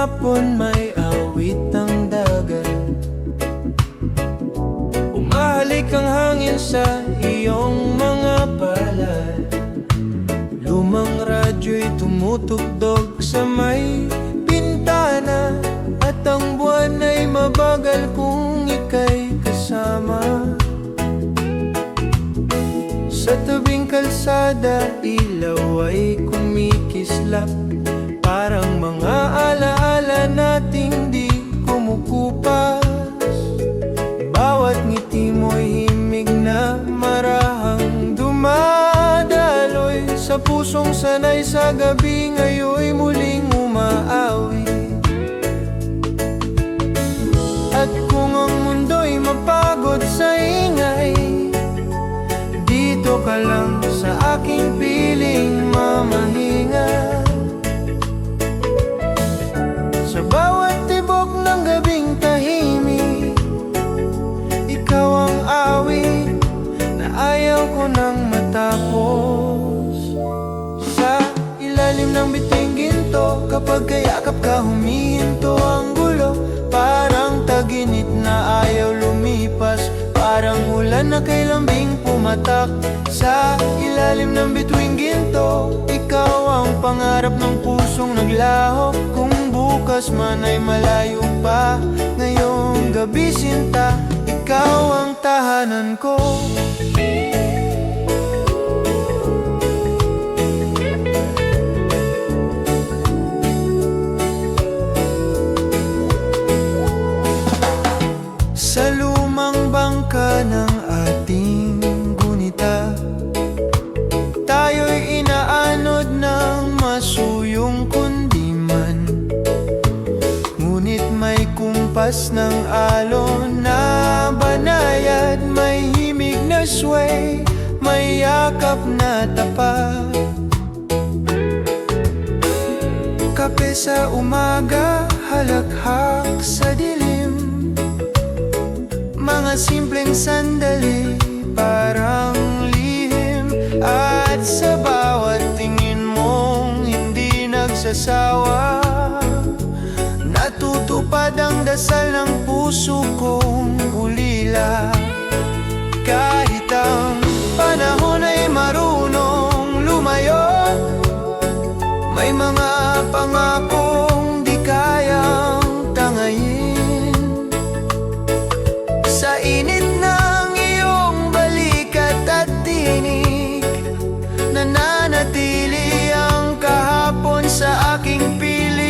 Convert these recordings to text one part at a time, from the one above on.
hapon may awit ang dagat. Umahalik ang hangin sa iyong mga palad. Lumang radyo'y tumutugtog sa may bintana, at ang buwan ay mabagal kung ika'y kasama. Sa tabing kalsada, ilaw ay kumikislap, parang mga alaala nating di kumukupas. Bawat ngiti mo'y himig na marahang dumadaloy sa pusong sanay sa gabi, ngayon'y muling umaawi. At kung ang mundo'y mapagod sa ingay, dito ka lang sa aking piling mamahinga. Sa bawat tibok ng gabing tahimik, ikaw ang awit na ayaw ko nang matapos. Sa ilalim ng bituing ginto, kapag kayakap ka humihinto ang gulo, parang taginit na ayaw lumipas, parang ulan na kay lambing pumatak. Sa ilalim ng bituing ginto, ikaw ang pangarap ng pusong naglaho. Kung bukas man ay malayo pa, ngayong gabi sinta, ikaw ang tahanan ko. Sa lumang bangka ng ating gunita, tayo'y inaanod ng masuyong kundiman. Ngunit may kumpas ng alon na banayad, may himig na sway, may yakap na tapat. Kape sa umaga, halakhak sa dilim, mga simpleng sandali parang lihim. At sa bawat tingin mong hindi nagsasawa, natutupad ang dasal ng puso kong ulila. Kahit ang panahon ay marunong lumayo, may mga pangakong di kayang tangayin. Sa init ng iyong balikat at tinig, nananatili ang kahapon sa aking piling.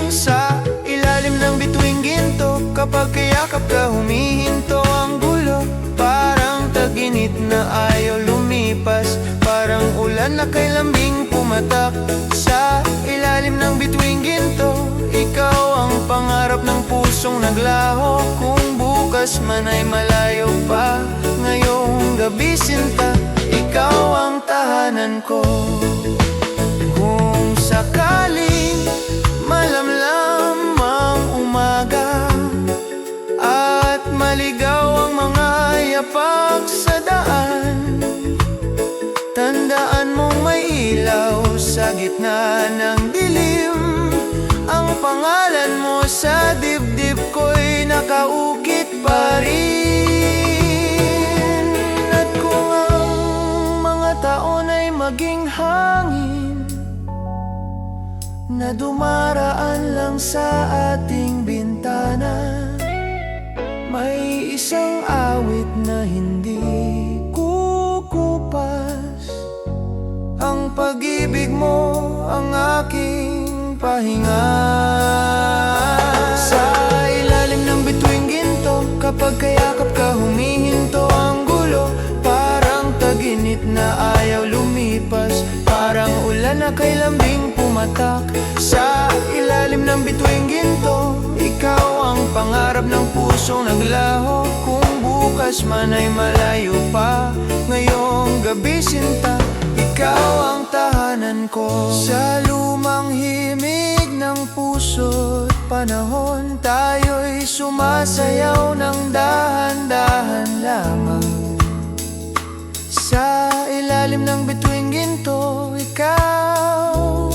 Sa ilalim ng bituing ginto, kapag kayakap ka humihinto ang gulo, parang taginit na ayaw lumipas, parang ulan na kay lambing pumatak. Sa ilalim ng bituing ginto, ikaw ang pangarap ng pusong naglaho. Kung bukas man ay malayo pa, ngayong gabi sinta, ikaw ang tahanan ko. Kung sakaling malamlam ang umaga at maligaw ang mga yapak sa daan, tandaan mong may ilaw sa gitna ng dilim. Ang pangalan mo sa dibdib ko'y nakaukit pa rin. At kung ang mga taon ay maging hangin na dumaraan lang sa ating bintana, may isang awit na hindi kukupas. Ang pag-ibig mo ang aking pahinga. Sa ilalim ng bituing ginto, kapag kayakap ka humihinto ang gulo, parang taginit na ayaw lumipas, parang ulan na kay lambing pumatak. Sa ilalim ng bituing ginto, ikaw ang pangarap ng pusong naglaho. Kung bukas man ay malayo pa, ngayong gabi sinta, ikaw ang tahanan ko. Sa lumang himig ng puso't panahon, tayo'y sumasayaw ng dahan-dahan lamang. Sa ilalim ng bituing ginto, ikaw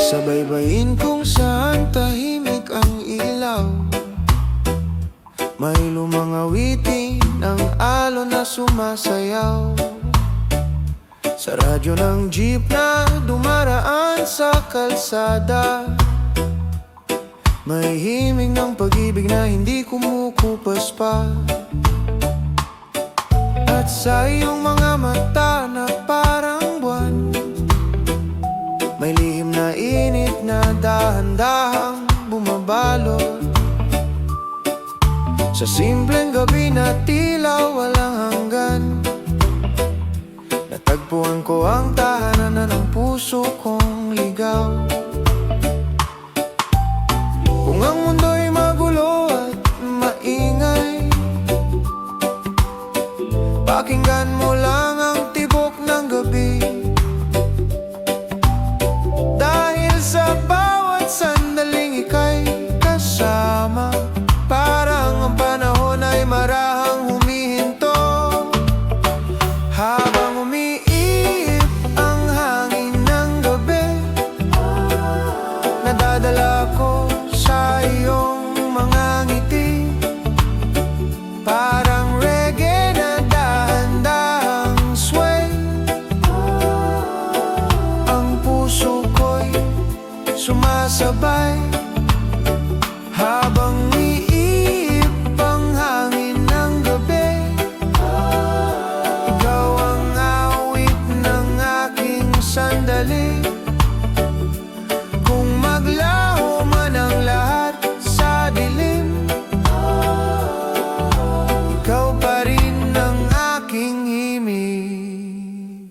Sa baybayin kung saan tahimik ang ilaw, may lumangawitin ng alon na sumasayaw. Sa radyo ng jeep na dumaraan sa kalsada, may himig ng pag-ibig na hindi kumukupas pa. At sa iyong mga mata na parang buwan, may lihim na init na dahan-dahang bumabalot. Sa simpleng gabi na tila walang hanggan, natagpuan ko ang tahanan ng puso kong ligaw. Kung ang mundo'y magulo at maingay, pakinggan mo lang ang tibok ng gabi. Dahil sa bawat sandaling ika'y kasama, parang ang panahon ay marahang humihinto. Habang umiihip ang hangin ng gabi, nadadala ko sa iyong mga ngiti. Parang reggae na dahan-dahang sway, ang puso ko'y sumasabay. Habang umiihip ang hangin ng gabi, ikaw ang awit ng aking sandali. Kung maglaho man ang lahat sa dilim, ikaw pa rin ang aking himig.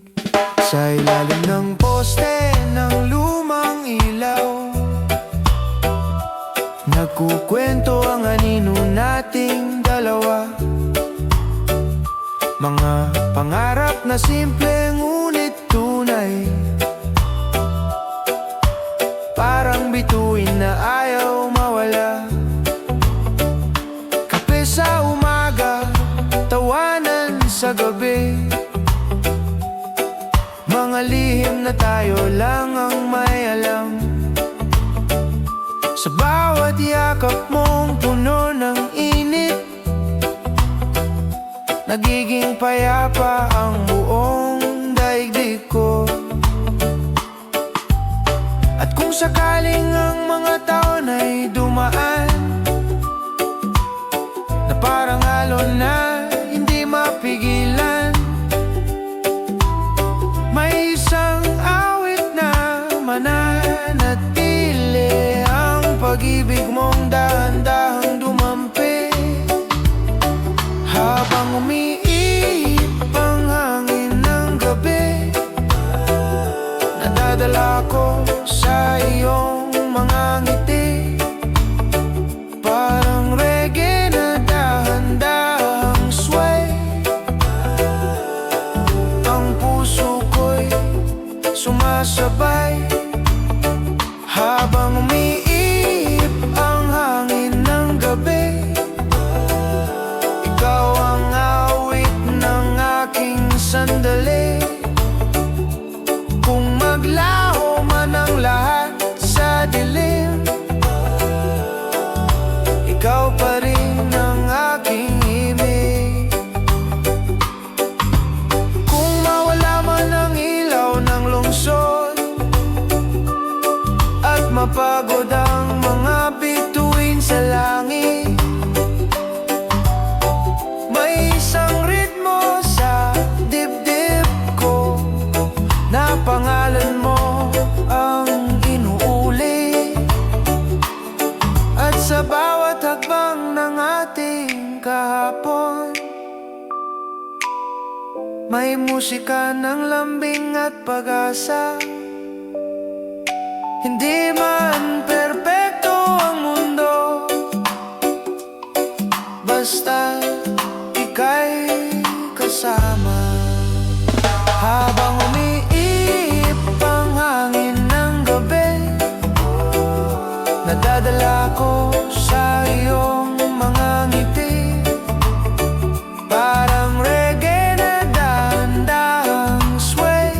Sa ilalim ng poste ng lumang ilaw, nagkukwento ang anino nating dalawa. Mga pangarap na simple ngunit tunay, parang bituin na ayaw mawala. Kape sa umaga, tawanan sa gabi, mga lihim na tayo lang ang may alam. Sa bawat yakap mong puno ng init, nagiging payapa ang buong daigdig ko. At kung sakaling ang mga taon ay dumaan, na parang alon na hindi mapigilan, may isang awit na mananatili, ang pag-ibig mong dahan-dahang dumampi. Habang umiihip ang hangin ng gabi, nadadala ko sa iyong mga ngiti. Parang reggae na dahan-dahang sway, ang puso ko'y sumasabay. Habang umiihip ang hangin ng gabi, ikaw ang awit ng aking sandali. Kung maglaho man ang lahat sa dilim, ikaw pa rin ang aking himig. Kung mawala man ang ilaw ng lungsod at mapagod ang mga bituin sa langit, may isang ritmo sa dibdib ko na pangalan mo ang inuuli. At sa bawat hakbang ng ating kahapon, may musika ng lambing at pag-asa. Hindi man perpekto ang mundo, basta ika'y kasama. Habang umiihip ang hangin ng gabi, nadadala ko sa iyong mga ngiti. Parang reggae na dahan-dahang sway,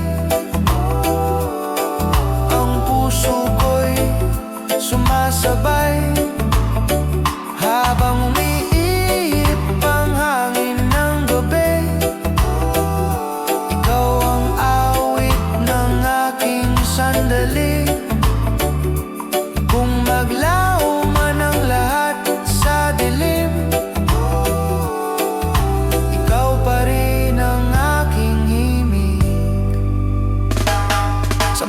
ang puso ko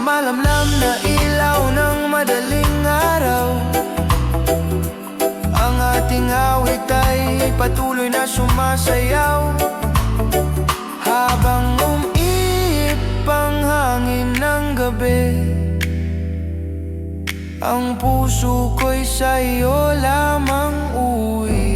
malamlam na ilaw ng madaling araw. Ang ating awit ay patuloy na sumasayaw, habang umiip ang hangin ng gabi. Ang puso ko'y sa'yo lamang uwi.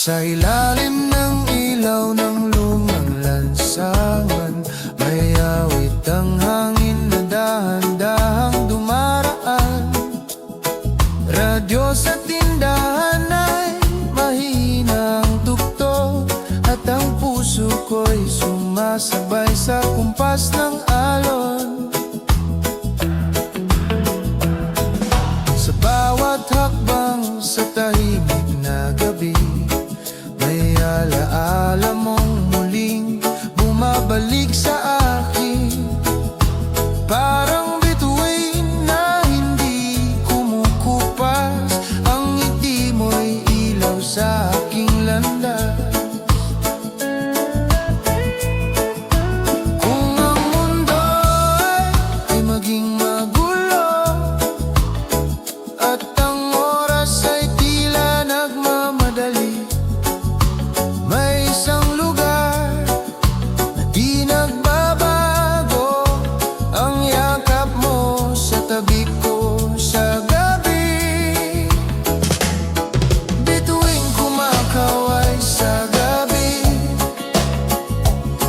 Sa ilalim ng ilaw ng lumang lansangan, may awit ang hangin na dahan-dahang dumaraan. Radyo sa tindahan ay mahina ang tugtog, at ang puso ko'y sumasabay sa kumpas ng alon. Sa bawat hakbang sa tahimik na gabi, may alaala mong muling bumabalik sa akin. Parang bituin na hindi kumukupas, ang ngiti mo'y ilaw sa aking landas. Kung ang mundo ay maging magulo, at ang oras ay tila nagmamadali, may isang lugar na di nagbabago, ang yakap mo sa tabi ko sa gabi. Bituing kumakaway sa gabi,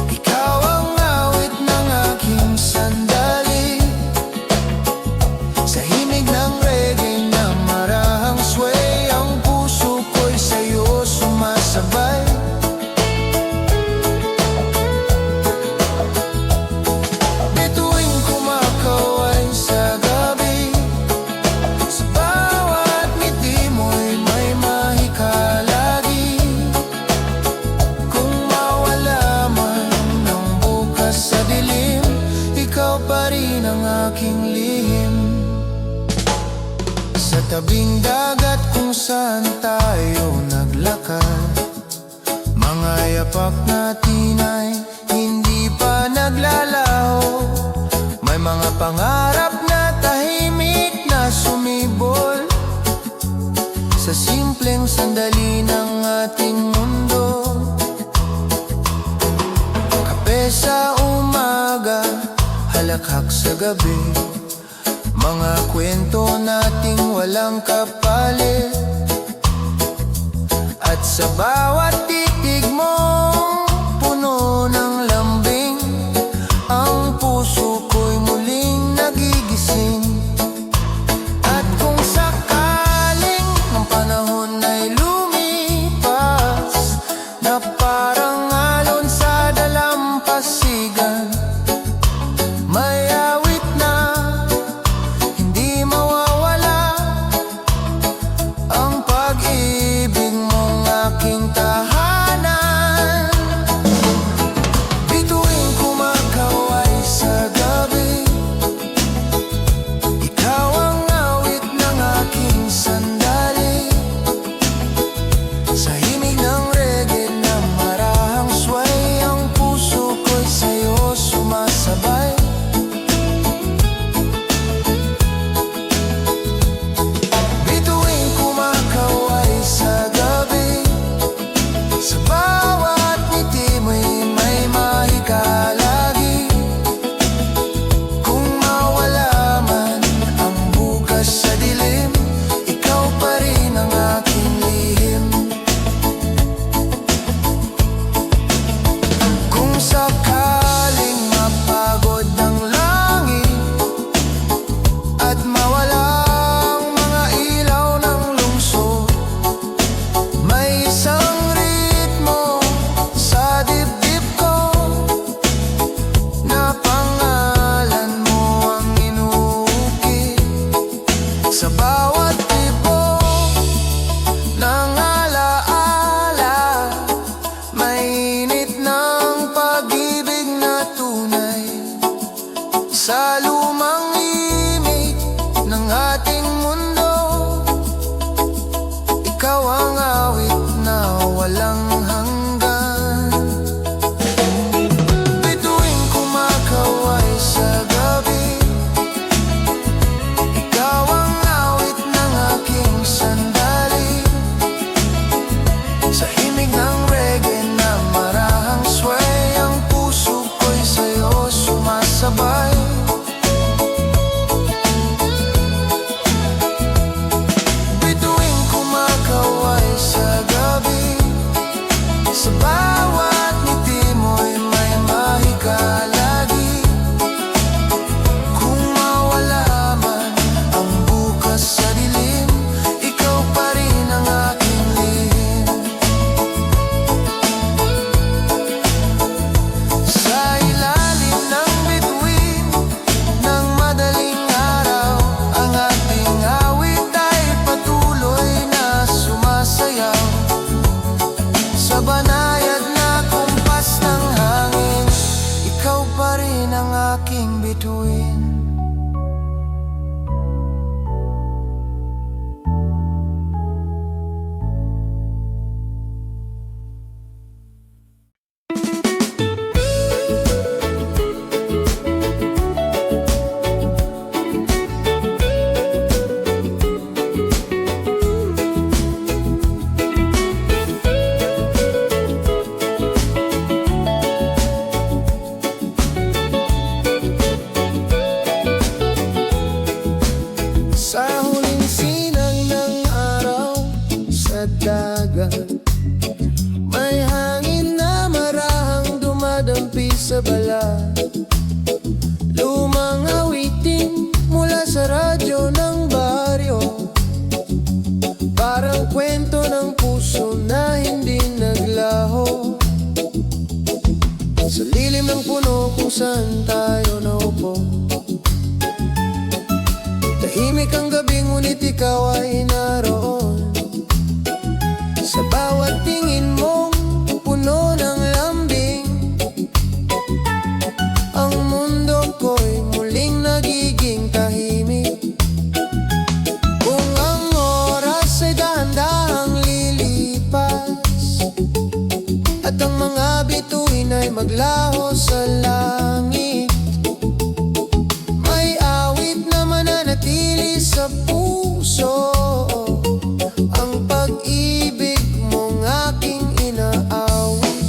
ikaw ang awit ng aking sandali. Sa himig ng reggae na marahang sway, ang puso ko'y sa'yo sumasabay. Bituing kumakaway sa gabi, sa bawat ngiti mo'y may mahika lagi. Kung mawala man ng bukas sa dilim, ikaw pa rin ang aking lihim. Sa tabing dagat kung saan tayo naglakad, mga yapak natin ay hindi pa naglalaho. May mga pangarap na tahimik na sumibol sa simpleng sandali ng ating mundo. Kape sa umaga, halakhak sa gabi, mga kwento nating walang kapalit. At sa bawat titig mo, puno ng lambing, ang puso ko'y muling nagigising. At kung sakaling ang panahon ay lumipas, na parang alon sa dalampasigan, may awit na hindi mawawala, ang pag-ibig mong aking tahanan. Tahimik ang gabi ngunit ikaw ay naroon. Sa bawat tingin mong puno ng lambing, ang mundo ko'y muling nagiging tahimik. Kung ang oras ay dahan-dahang lilipas, at ang mga bituin ay maglaho sa langit, may awit na mananatili sa puso, ang pag-ibig mong aking inaawit.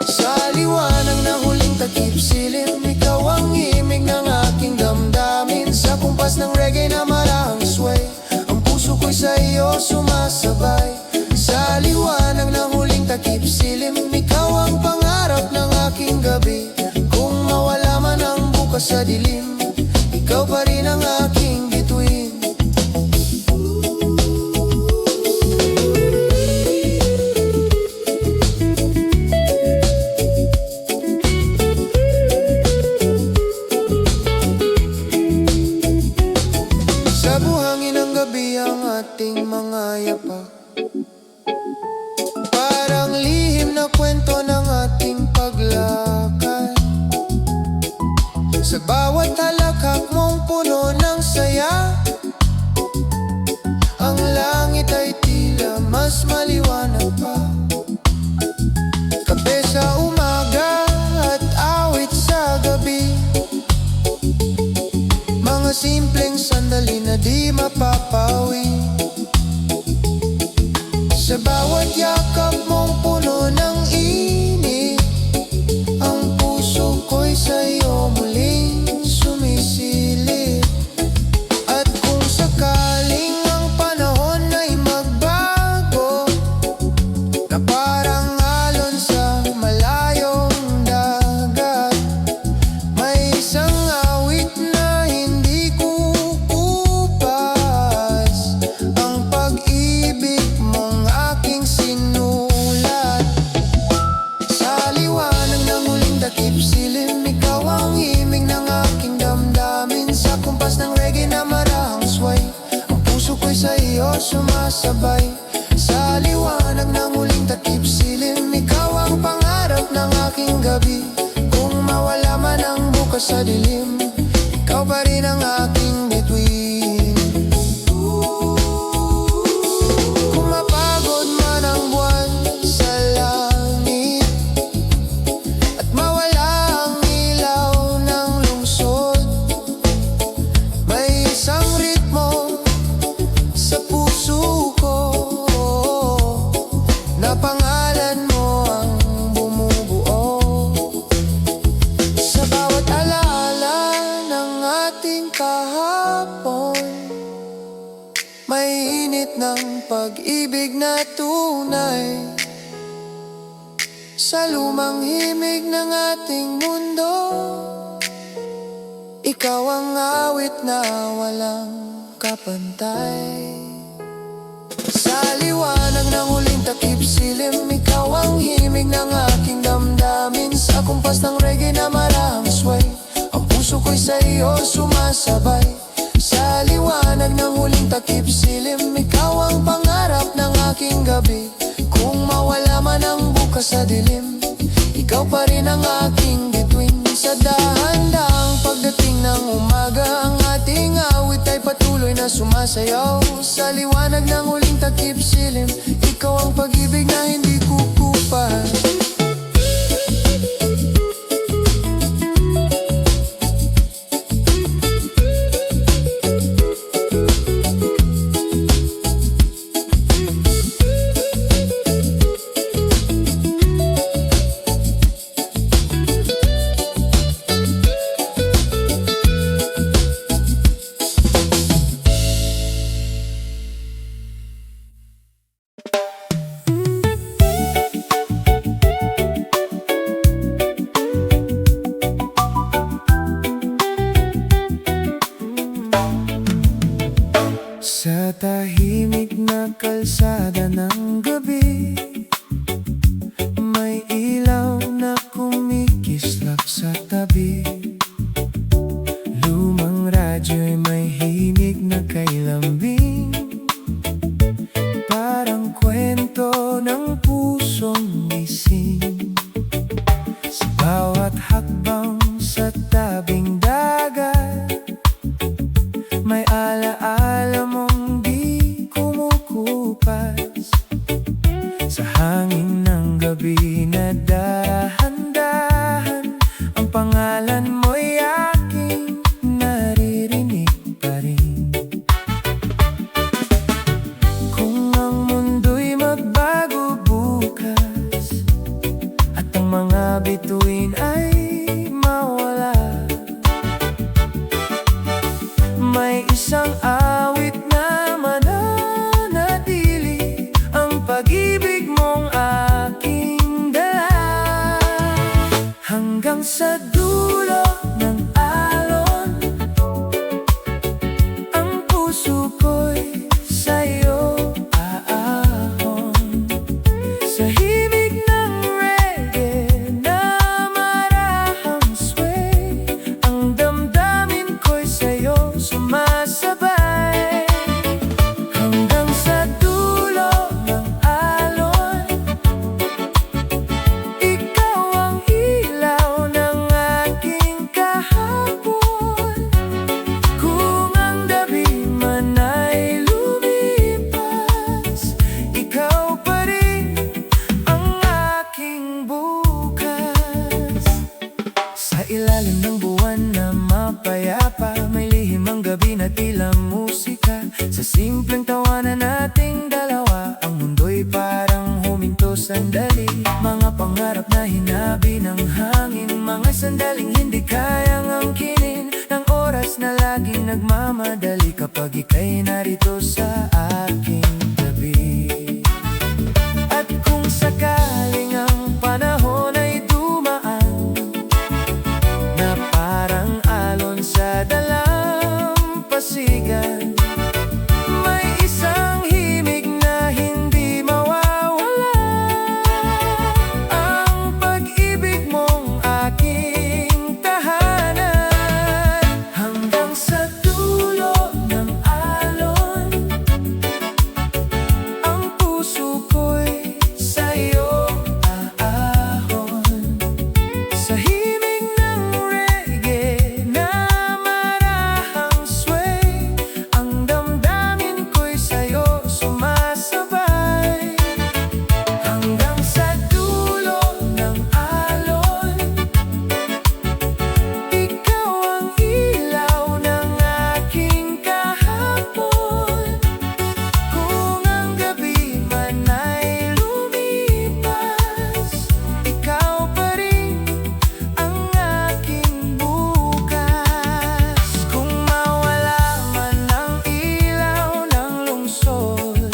Sa liwanag na huling takip silim, ikaw ang himig ng aking damdamin. Sa kumpas ng reggae na marahang sway, ang puso ko'y sa iyo sumasabay. Sa liwanag na huling takip silim, ikaw ang pangarap ng aking gabi. Kung mawala man ang bukas sa dilim, ikaw pa rin ang aking bituin. Sa buhangin ng gabi ang ating mga yapak, parang lihim na kwento ng ating paglakad. Sa bawat halakhak mong puno ng saya, ang langit ay tila mas maliwanag pa. Kape sa umaga at awit sa gabi, mga simpleng sandali na di mapapawi. Sa bawat yakap mong puno ng init, ang puso ko'y sa'yo muling sumisilip. At kung sakaling ang panahon ay magbago, na parang alon sa malayong dagat, may isang awit na hindi kukupas, ang pag-ibig mong aking sinulat. Sa liwanag ng huling takip silim, ikaw ang himig ng aking damdamin. Sa kumpas ng reggae na marahang sway, ang puso ko'y sa iyo sumasabay. Sa liwanag ng huling takip silim, ikaw ang pangarap ng aking gabi. Kung mawala man ang bukas sa dilim, ikaw pa rin ang aking bituin. Kung mapagod man ang buwan sa langit, at mawala ang ilaw ng lungsod, may isang ritmo sa puso ko, na pangalan mo ang bumubuo. Sa bawat alaala ng ating kahapon, may init ng pag-ibig na tunay. Sa lumang himig ng ating mundo, ikaw ang awit na walang kapantay. Sa liwanag ng huling takip silim, ikaw ang himig ng aking damdamin. Sa kumpas ng reggae na marahang sway, ang puso ko'y sa iyo sumasabay. Sa liwanag ng huling takip silim, ikaw ang pangarap ng aking gabi. Kung mawala man ang bukas sa dilim, ikaw pa rin ang aking bituin. Sa dahan-dahang pagdating ng umaga, ang ating awit ay patuloy na sumasayaw. Sa liwanag ng huling takip silim, ikaw ang pag-ibig na hindi kukupas. Sa tahimik na kalsada ng gabi, may ilaw na kumikislap sa tabi. Lumang radyo'y may may isang awit na mananatili, ang pag-ibig mong aking dala. Hanggang sa dulo ng alon, ang puso ko'y sa'yo aahon. Sa himig ng reggae na marahang sway, ang damdamin ko'y sa'yo sumasabay. Hanggang sa dulo ng alon, ikaw ang ilaw ng aking kahapon. Kung ang gabi man ay lumipas, ikaw pa rin ang aking bukas. Sa ilalim ng buwan na mapayapa, may lihim ang gabi na tila musika. Sa simpleng tawanan nating dalawa, ang mundo'y parang huminto sandali. Mga pangarap na hinabi ng hangin, mga sandaling hindi kayang angkinin ng oras na laging nagmamadali kapag ika'y narito sa aking tabi. At kung sakaling ang panahon ay dumaan na parang alon sa dalampasigan, may isang himig na hindi mawawala, ang pag-ibig mong aking tahanan. Hanggang sa dulo ng alon, ang puso ko'y sa'yo aahon. Sa himig ng reggae na marahang sway, ang damdamin ko'y sa'yo sumasabay. Hanggang sa dulo ng alon, ikaw ang ilaw ng aking kahapon. Kung ang gabi man ay lumipas, ikaw pa rin ang aking bukas. Kung mawala man ang ilaw ng lungsod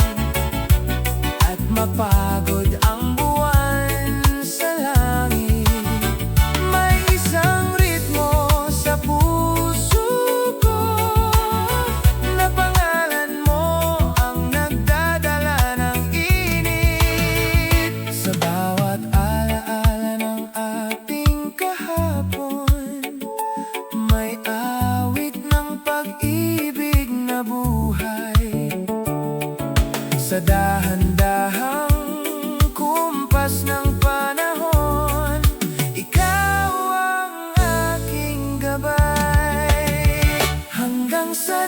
at mapagod ang buwan sa langit, may isang ritmo sa puso ko na pangalan mo ang nagdadala ng init. Sa bawat alaala ng ating kahapon, may awit ng pag-ibig na buhay. Sa dahan-dahang kumpas ng panahon, ikaw ang aking gabay. Hanggang sa